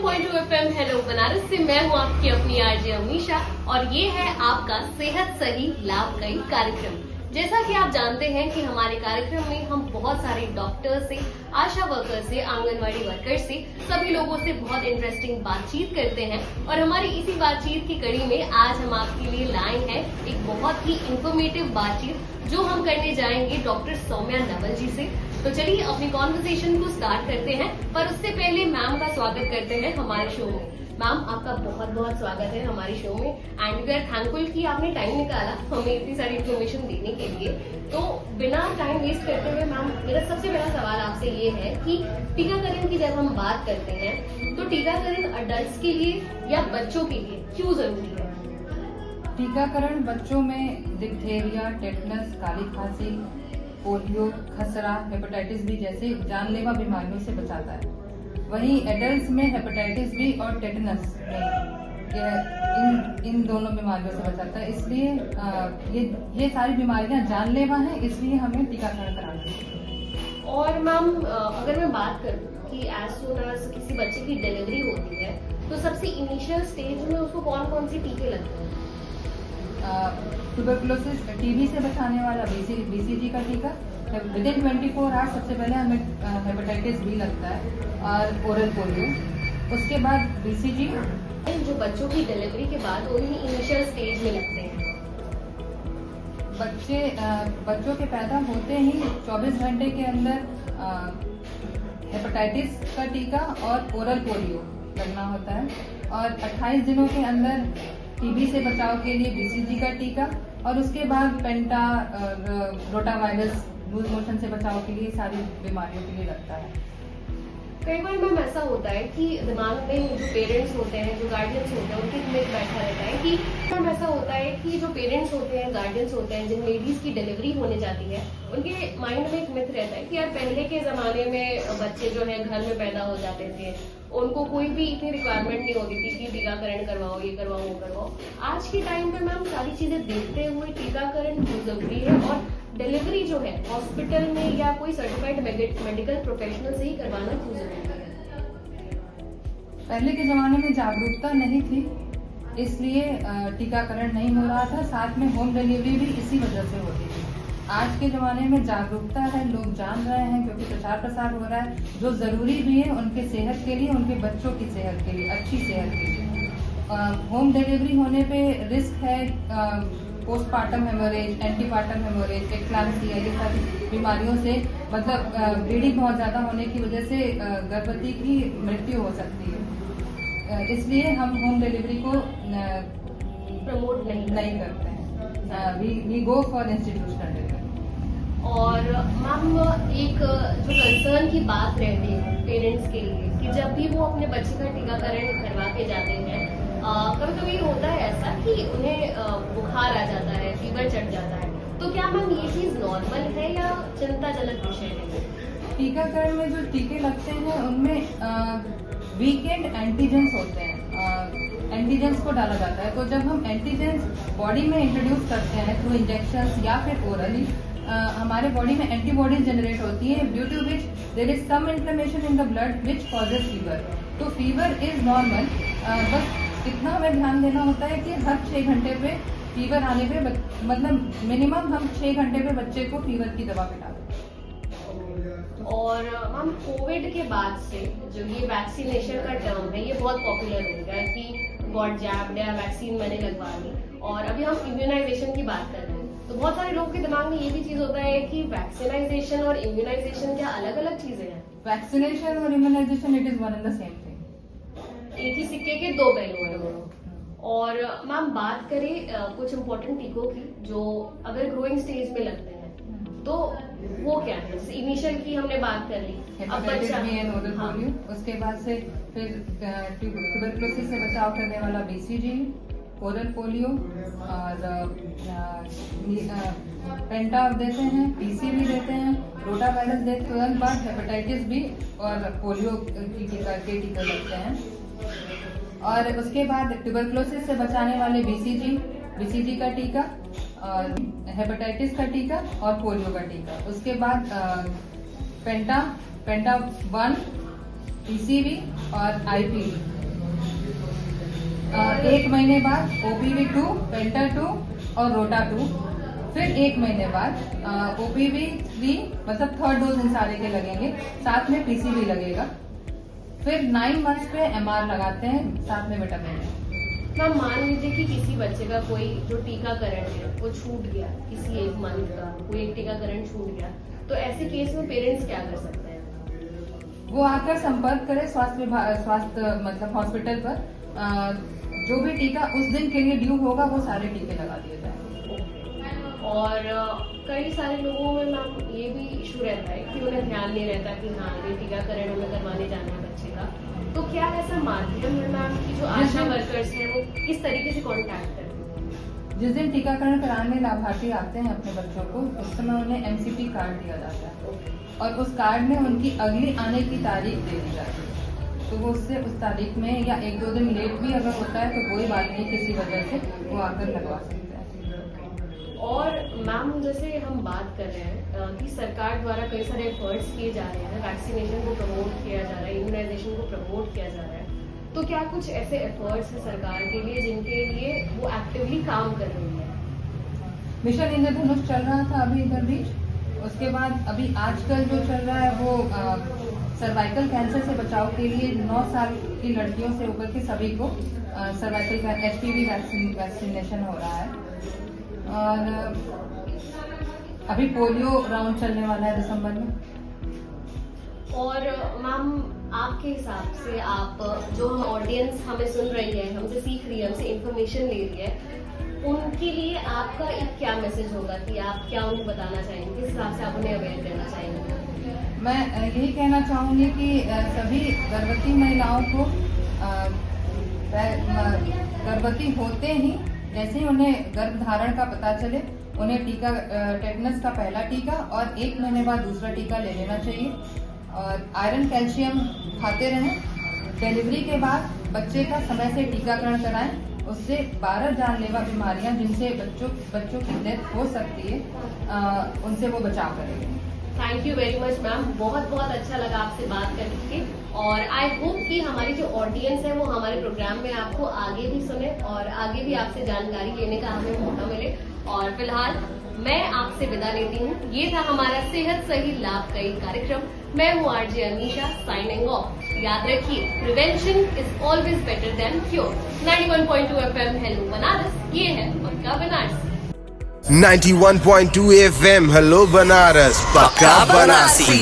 91.2 FM hello Banaras से मैं हूं आपकी अपनी आरजे अमीशा और ये है आपका सेहत सही लाभकारी कार्यक्रम। जैसा कि आप जानते हैं कि हमारे कार्यक्रम में हम बहुत सारे डॉक्टर से, आशा वर्कर से, आंगनवाड़ी वर्कर से, सभी लोगों से बहुत इंटरेस्टिंग बातचीत करते हैं और हमारी इसी बातचीत की कड़ी में आज हम आपके लिए लाए हैं एक बहुत ही इंफॉर्मेटिव बातचीत जो हम करने जाएंगे डॉक्टर सौम्या नवल जी से। तो चलिए अपनी कॉन्वर्सेशन को स्टार्ट करते हैं, पर उससे पहले मैम का स्वागत करते हैं हमारे शो में। मैम आपका बहुत बहुत स्वागत है हमारे शो में एंड वी आर थैंकफुल कि आपने टाइम निकाला हमें इतनी सारी इन्फॉर्मेशन देने के लिए। तो बिना टाइम वेस्ट करते हुए मैम मेरा सबसे बड़ा सवाल आपसे ये है कि टीकाकरण की जब हम बात करते हैं तो टीकाकरण अडल्ट के लिए या बच्चों के लिए क्यों जरूरी है? टीकाकरण बच्चों में डिप्थेरिया, टेटनस, काली खांसी, पोलियो, खसरा, हेपेटाइटिस बी जैसे जानलेवा बीमारियों से बचाता है। वहीं एडल्ट्स में हेपेटाइटिस बी और टेटनस इन दोनों बीमारियों से बचाता है। इसलिए ये सारी बीमारियां जानलेवा हैं, इसलिए हमें टीकाकरण कराना चाहिए। और मैम अगर मैं बात करूं कि एज सून एज किसी बच्चे की डिलीवरी होती है तो सबसे इनिशियल स्टेज में उसको कौन कौन से टीके लगते हैं? ट्यूबरकुलोसिस, टीबी से बचाने वाला बीसीजी का टीका विद इन 24 आवर्स सबसे पहले हमें हेपेटाइटिस बी लगता है और ओरल पोलियो, उसके बाद बीसीजी जो बच्चों की डिलीवरी के बाद उन्हीं इनिशियल स्टेज में लगते हैं। बच्चों के पैदा होते ही 24 घंटे के अंदर हेपेटाइटिस का टीका और ओरल पोलियो लगना होता है और 28 दिनों के अंदर टीबी से बचाव के लिए बीसीजी का टीका और उसके बाद पेंटा, रोटावायरस, लूज मोशन से बचाव के लिए सारी बीमारियों के लिए लगता है। कई बार मैम ऐसा होता है कि दिमाग में जो पेरेंट्स होते हैं, जो गार्डियंस होते हैं, उनके में बैठा रहता है कि मैम ऐसा होता है कि जो पेरेंट्स होते हैं, गार्डियंस होते हैं, जिन लेडीज की डिलीवरी होने जाती है, उनके माइंड में एक मिथ रहता है कि यार पहले के जमाने में बच्चे जो है घर में पैदा हो जाते थे, उनको कोई भी इतनी रिक्वायरमेंट नहीं होती थी कि टीकाकरण करवाओ, ये करवाओ, वो करवाओ। आज के टाइम पे मैम सारी चीजें देखते हुए टीकाकरण क्यों जरूरी है और डिलीवरी जो है हॉस्पिटल में या कोई सर्टिफाइड मेडिकल प्रोफेशनल से ही करवाना क्यों जरूरी है? पहले के जमाने में जागरूकता नहीं थी, इसलिए टीकाकरण नहीं हो रहा था। साथ में होम डिलीवरी भी इसी वजह से होती थी। आज के जमाने में जागरूकता है, लोग जान रहे हैं क्योंकि प्रचार प्रसार हो रहा है जो जरूरी भी है उनके सेहत के लिए, उनके बच्चों की सेहत के लिए, अच्छी सेहत के लिए। होम डिलीवरी होने पे रिस्क है पोस्टपार्टम हेमोरेज, एंटीपार्टम हेमोरेज, एक्लाम्सिया, ये सारी बीमारियों से मतलब ब्लीडिंग बहुत ज्यादा होने की वजह से गर्भवती की मृत्यु हो सकती है। इसलिए हम होम डिलीवरी को प्रमोट नहीं करते हैं। We go for institutional delivery. और मैम एक जो कंसर्न की बात रहती है पेरेंट्स के लिए कि जब भी वो अपने बच्चे का टीकाकरण करवा के जाते हैं, कभी कभी होता है ऐसा कि उन्हें बुखार आ जाता है, फीवर चढ़ जाता है, तो क्या मैम ये चीज नॉर्मल है या चिंताजनक विषय है? टीकाकरण में जो टीके लगते हैं उनमें वीकेंड एंटीजेंस होते हैं, एंटीजेंस को डाला जाता है। तो जब हम एंटीजेंस बॉडी में इंट्रोड्यूस करते हैं थ्रू इंजेक्शन या फिर ओरली, हमारे बॉडी में एंटीबॉडीज जनरेट होती है due to which there is some inflammation in the blood which causes fever. तो फीवर इज नॉर्मल, बस इतना हमें ध्यान देना होता है कि हर 6 घंटे पे फीवर आने पे मतलब मिनिमम हम 6 घंटे पे बच्चे को फीवर की दवा पिला दें। और मैम कोविड के बाद से जो ये वैक्सीनेशन का टर्म है ये बहुत पॉपुलर हो गया कि गॉट जैब्ड या वैक्सीन मैंने लगवा ली, और अभी हम इम्यूनाइजेशन की बात कर रहे हैं तो बहुत सारे लोगों के दिमाग में ये भी चीज होता है कि वैक्सीनाइजेशन और इम्यूनाइजेशन क्या अलग अलग चीजें हैं? वैक्सीनेशन और immunization it is one and the same thing, एक ही सिक्के के दो पहलू हैं दोनों। और मैम बात करें कुछ इम्पोर्टेंट टीकों की जो अगर ग्रोइंग स्टेज पे लगते हैं तो वो क्या है? इनिशियल की हमने बात कर ली, अब बच्चा ओरल पोलियो, उसके बाद से फिर ट्यूबरकुलोसिस से बचाव करने वाला बीसीजी, ओरल पोलियो और पेंटा देते हैं, पीसीवी देते हैं, रोटावायरस देते हैं, तुरंत बाद हेपेटाइटिस बी और पोलियो के टीके लगते हैं। और उसके बाद ट्यूबरकुलोसिस से बचाने वाले बीसीजी का टीका और हेपेटाइटिस का टीका और पोलियो का टीका। उसके बाद पेंटा 1, पीसीवी और आईपीवी 1 महीने बाद OPV 2, पेंटा 2 और रोटा 2। फिर 1 महीने बाद OPV 3 मतलब थर्ड डोज इन सारे के लगेंगे, साथ में PCV लगेगा। फिर 9 मंथ्स पे MR लगाते हैं, साथ में विटामिन। मैम मान लीजिए कि किसी बच्चे का कोई जो टीकाकरण है वो छूट गया, किसी 1 मंथ का कोई एक टीकाकरण छूट गया, तो ऐसे केस में पेरेंट्स क्या कर सकते हैं? वो आकर संपर्क करे स्वास्थ्य मतलब हॉस्पिटल पर। जो भी टीका उस दिन के लिए ड्यू होगा वो सारे टीके लगा दिए जाएंगे। और कई सारे लोगों में मैम ये भी इशू रहता है कि उन्हें ध्यान नहीं रहता कि हाँ ये टीकाकरण हमें करवाने जाना है बच्चे का, तो क्या ऐसा माध्यम है मैम कि जो आशा वर्कर्स हैं वो किस तरीके से कॉन्टैक्ट करते हैं? जिस दिन टीकाकरण कराने लाभार्थी आते हैं अपने बच्चों को, उस समय उन्हें MCP कार्ड दिया जाता है और उस कार्ड में उनकी अगली आने की तारीख दे दी जाती है। तो वो उससे उस तारीख में या 1-2 दिन लेट भी अगर होता है तो कोई बात नहीं, किसी वजह से वो आकर लगवा सकते हैं। और मैम जैसे हम बात कर रहे हैं कि सरकार द्वारा कई सारे एफर्ट्स किए जा रहे हैं, वैक्सीनेशन को प्रमोट किया जा रहा है, इम्यूनाइजेशन को प्रमोट किया जा रहा है, तो क्या कुछ ऐसे एफर्ट्स हैं सरकार के लिए जिनके लिए वो एक्टिवली काम कर रही है? मिशन इंद्रधनुष चल रहा था अभी इधर बीच, उसके बाद अभी आजकल जो चल रहा है वो सर्वाइकल कैंसर से बचाव के लिए 9 साल की लड़कियों से ऊपर के सभी को सर्वाइकल HPV वैक्सीनेशन हो रहा है। और अभी पोलियो राउंड चलने वाला है दिसंबर में। और मैम आपके हिसाब से आप जो हम ऑडियंस हमें सुन रही है, हमसे सीख रही है, हमसे इंफॉर्मेशन ले रही है, उनके लिए आपका एक क्या मैसेज होगा कि आप क्या उन्हें बताना चाहेंगे, किस हिसाब से आप उन्हें अवेयर करना चाहेंगे? मैं यही कहना चाहूँगी कि सभी गर्भवती महिलाओं को गर्भवती होते ही जैसे ही उन्हें गर्भधारण का पता चले, उन्हें टीका टेटनस का पहला टीका और 1 महीने बाद दूसरा टीका ले लेना चाहिए। और आयरन कैल्शियम खाते रहें। डिलीवरी के बाद बच्चे का समय से टीकाकरण कराएं, उससे 12 जानलेवा बीमारियां जिनसे बच्चों की डेथ हो सकती है उनसे वो बचाव करेंगे। Thank you very much ma'am, बहुत बहुत अच्छा लगा आपसे बात करके और आई होप कि हमारी जो ऑडियंस है वो हमारे प्रोग्राम में आपको आगे भी सुने और आगे भी आपसे जानकारी लेने का हमें मौका मिले। और फिलहाल मैं आपसे विदा लेती हूँ। ये था हमारा सेहत सही लाभ कई कार्यक्रम। मैं हूँ RJ अमीशा, साइनिंग ऑफ। याद रखिए, prevention is always better than cure. 91.2 FM hello Banaras, ये है पक्का बनारस। 91.2 FM हेलो बनारस, पक्का बनारसी।